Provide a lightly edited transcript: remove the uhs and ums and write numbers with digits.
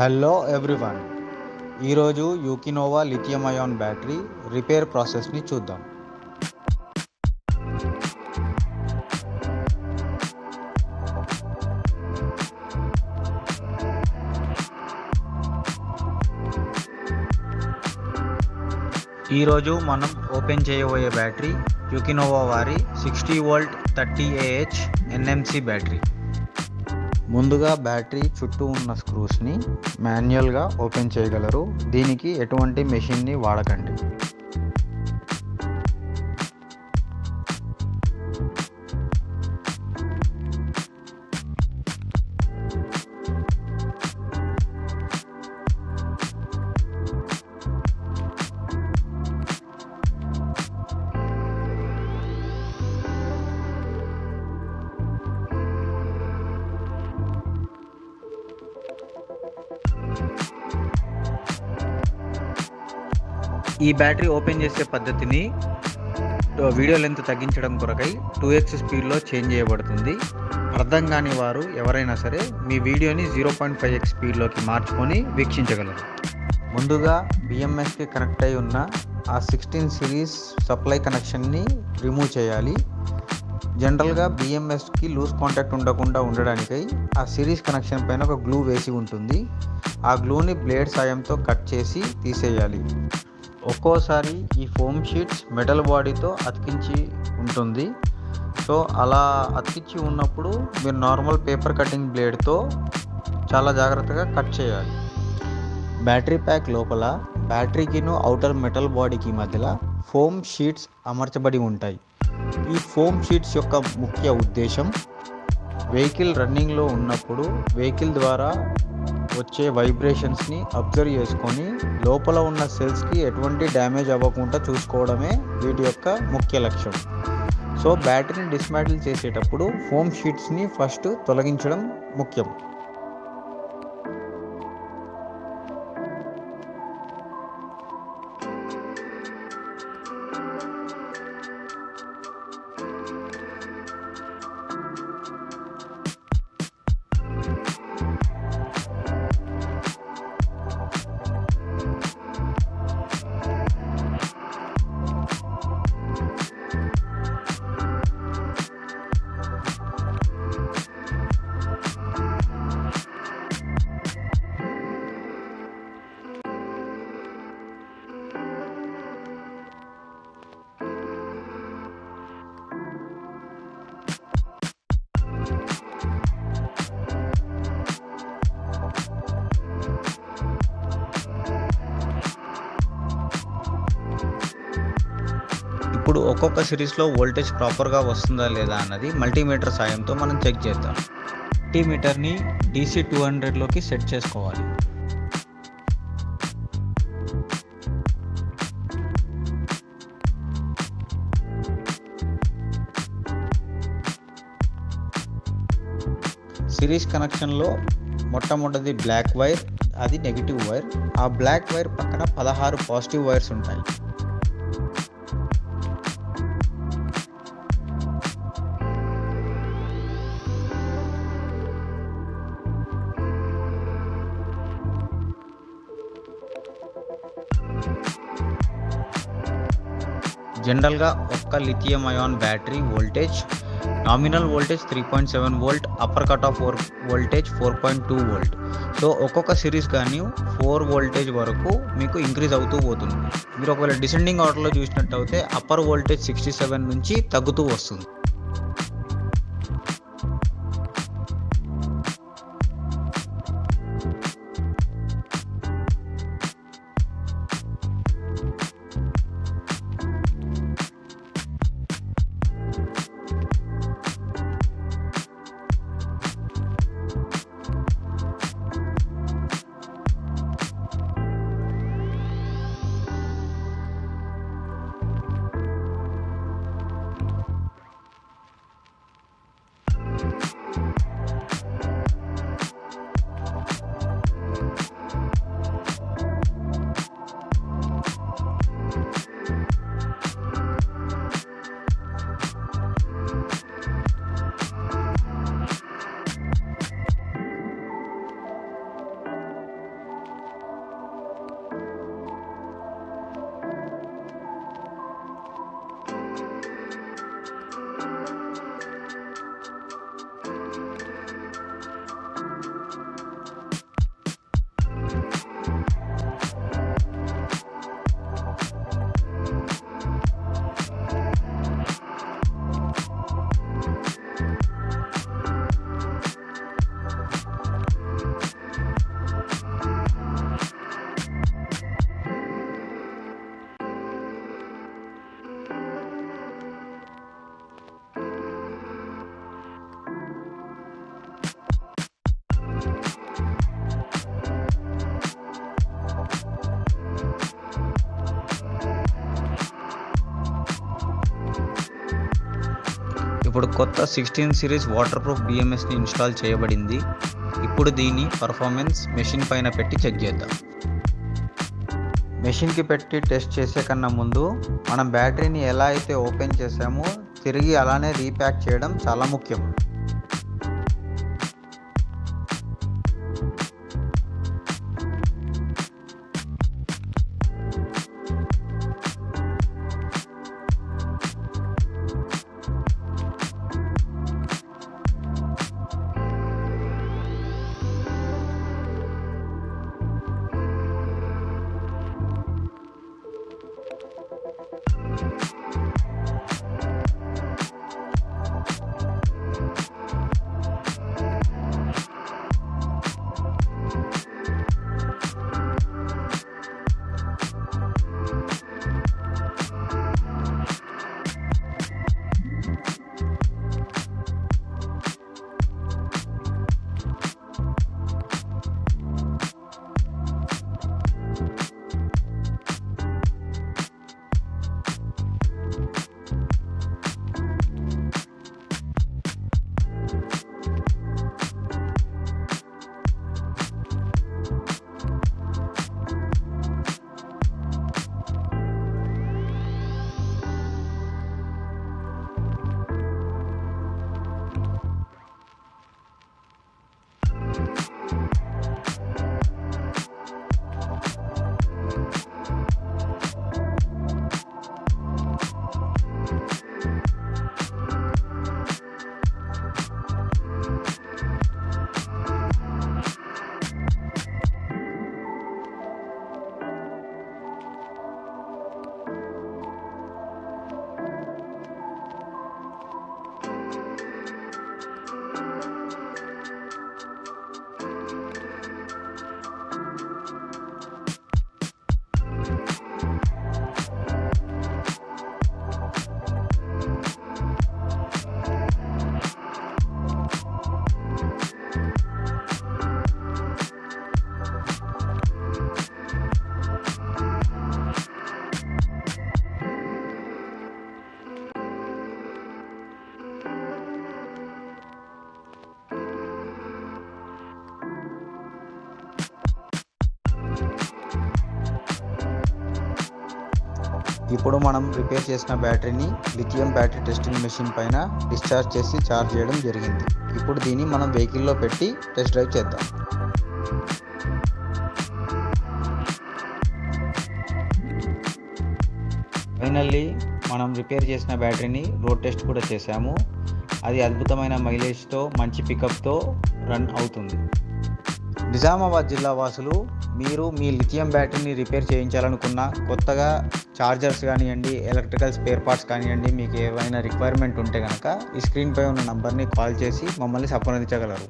Hello everyone, ఈరోజు యూకినోవా lithium ion battery repair ప్రాసెస్ని చూద్దాం. ఈరోజు మనం ఓపెన్ చేయబోయే బ్యాటరీ యూకినోవా వారి 60V 30Ah NMC బ్యాటరీ. ముందుగా బ్యాటరీ చుట్టూ ఉన్న స్క్రూస్ని మాన్యువల్గా ఓపెన్ చేయగలరు. దీనికి ఎటువంటి మెషిన్ని వాడకండి. ఈ బ్యాటరీ ఓపెన్ చేసే పద్ధతిని వీడియో లెంత్ తగ్గించడం కొరకై 2x స్పీడ్లో చేంజ్ చేయబడుతుంది. అర్థం కాని వారు ఎవరైనా సరే మీ వీడియోని 0.5x స్పీడ్లోకి మార్చుకొని వీక్షించగలరు. ముందుగా BMSకి కనెక్ట్ అయి ఉన్న ఆ 16 సిరీస్ సప్లై కనెక్షన్ని రిమూవ్ చేయాలి. జనరల్గా BMSకి లూజ్ కాంటాక్ట్ ఉండకుండా ఉండడానికై ఆ సిరీస్ కనెక్షన్ పైన ఒక గ్లూ వేసి ఉంటుంది. ఆ గ్లూని బ్లేడ్ సాయంతో కట్ చేసి తీసేయాలి. ఒక్కోసారి ఈ ఫోమ్ షీట్స్ మెటల్ బాడీతో అతికించి ఉంటుంది. సో అలా అతికించి ఉన్నప్పుడు మీరు నార్మల్ పేపర్ కటింగ్ బ్లేడ్తో చాలా జాగ్రత్తగా కట్ చేయాలి. బ్యాటరీ ప్యాక్ లోపల బ్యాటరీకిను అవుటర్ మెటల్ బాడీకి మధ్యలో ఫోమ్ షీట్స్ అమర్చబడి ఉంటాయి. ఈ ఫోమ్ షీట్స్ యొక్క ముఖ్య ఉద్దేశం వెహికల్ రన్నింగ్లో ఉన్నప్పుడు వెహికల్ ద్వారా వచ్చే వైబ్రేషన్స్ని అబ్జర్వ్ చేసుకొని లోపల ఉన్న సెల్స్కి ఎటువంటి డ్యామేజ్ అవ్వకుండా చూసుకోవడమే వీటి యొక్క ముఖ్య లక్ష్యం. సో బ్యాటరీని డిస్మాంటిల్ చేసేటప్పుడు ఫోమ్ షీట్స్ని ఫస్ట్ తొలగించడం ముఖ్యం. ఇప్పుడు ఒక్కొక్క సిరీస్లో వోల్టేజ్ ప్రాపర్గా వస్తుందా లేదా అన్నది మల్టీమీటర్ సాయంతో మనం చెక్ చేద్దాం. మల్టీమీటర్ని DC 200లోకి సెట్ చేసుకోవాలి. సిరీస్ కనెక్షన్లో మొట్టమొదటిది బ్లాక్ వైర్, అది నెగిటివ్ వైర్. ఆ బ్లాక్ వైర్ పక్కన 16 పాజిటివ్ వైర్స్ ఉంటాయి. జనరల్గా ఒక్క lithium ion battery voltage nominal voltage 3.7V, upper cut off voltage 4.2V. So ఒక్కొక్క సిరీస్ కానీ 4V వరకు మీకు ఇంక్రీజ్ అవుతూ పోతుంది. మీరు ఒకవేళ డిసెండింగ్ ఆర్డర్లో చూసినట్టయితే అప్పర్ వోల్టేజ్ 67 నుంచి తగ్గుతూ వస్తుంది. ఇప్పుడు కొత్త 16 సిరీస్ వాటర్ ప్రూఫ్ BMSని ఇన్స్టాల్ చేయబడింది. ఇప్పుడు దీని పర్ఫార్మెన్స్ మెషిన్ పైన పెట్టి చెక్ చేద్దాం. మెషిన్కి పెట్టి టెస్ట్ చేసే కన్నా ముందు మనం బ్యాటరీని ఎలా అయితే ఓపెన్ చేసామో తిరిగి అలానే రీప్యాక్ చేయడం చాలా ముఖ్యం. ఇప్పుడు మనం రిపేర్ చేసిన బ్యాటరీని లిథియం బ్యాటరీ టెస్టింగ్ మెషిన్ పైన డిశ్చార్జ్ చేసి ఛార్జ్ చేయడం జరిగింది. ఇప్పుడు దీన్ని మనం వెహికల్లో పెట్టి టెస్ట్ డ్రైవ్ చేద్దాం. ఫైనల్లీ మనం రిపేర్ చేసిన బ్యాటరీని రోడ్ టెస్ట్ కూడా చేశాము. అది అద్భుతమైన మైలేజ్తో మంచి పికప్తో రన్ అవుతుంది. నిజామాబాద్ జిల్లా వాసులు మీరు మీ లిథియం బ్యాటరీని రిపేర్ చేయించాలనుకున్న కొత్తగా చార్జర్స్ కానివ్వండి, ఎలక్ట్రికల్ స్పేర్ పార్ట్స్ కానివ్వండి, మీకు ఏమైనా రిక్వైర్మెంట్ ఉంటే కనుక ఈ స్క్రీన్పై ఉన్న నంబర్ని కాల్ చేసి మమ్మల్ని సంప్రదించగలరు.